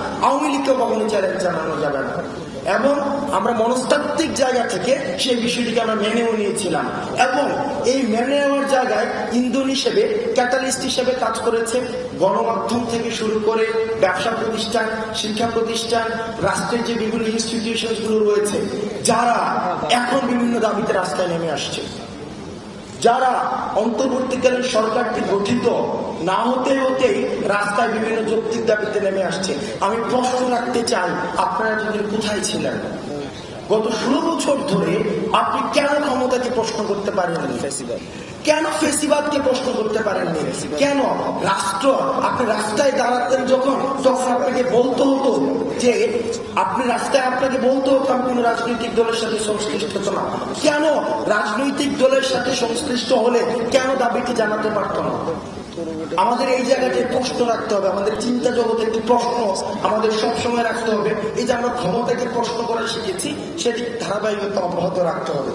আওয়ামী লীগকেও কখনো চ্যালেঞ্জ জানানো যাবে না। এবং আমরা মনস্তাত্ত্বিক জায়গা থেকে সেই বিষয়টিকে আমরা মেনেও নিয়েছিলাম, এবং এই মেনে নেওয়ার জায়গায় ইন্ধন হিসেবে, ক্যাটালিস্ট হিসেবে কাজ করেছে গণমাধ্যম থেকে শুরু করে ব্যবসা প্রতিষ্ঠান, শিক্ষা প্রতিষ্ঠান, রাষ্ট্রের যে বিভিন্ন ইনস্টিটিউশন গুলো রয়েছে, যারা এখন বিভিন্ন দাবিতে রাস্তায় নেমে আসছে, যারা অন্তর্বর্তীকালীন সরকারটি গঠিত না হতেই রাস্তায় বিভিন্ন যৌক্তিক দাবিতে নেমে আসছে। আমি প্রশ্ন রাখতে চাই, আপনারা যদি কোথায় ছিলেন? গত 16 বছর ধরে আপনি কেন ক্ষমতাকে প্রশ্ন করতে পারেননি? কেন ফেসিবাদকে প্রশ্ন করতে পারেননি? কেন রাষ্ট্র, আপনি রাস্তায় দাঁড়াতেন যখন, তখন আপনাকে বলতে হতো যে আপনাকে বলতে হতো আমি কোন রাজনৈতিক দলের সাথে সংশ্লিষ্ট না। কেন রাজনৈতিক দলের সাথে সংশ্লিষ্ট হলে কেন দাবিটি জানাতে পারত না? আমাদের এই জায়গাটায় প্রশ্ন রাখতে হবে, আমাদের চিন্তা জগতে একটি প্রশ্ন আমাদের সবসময় রাখতে হবে। এই যে আমরা ক্ষমতাকে প্রশ্ন করা শিখেছি, সেটি ধারাবাহিকতা অব্যাহত রাখতে হবে।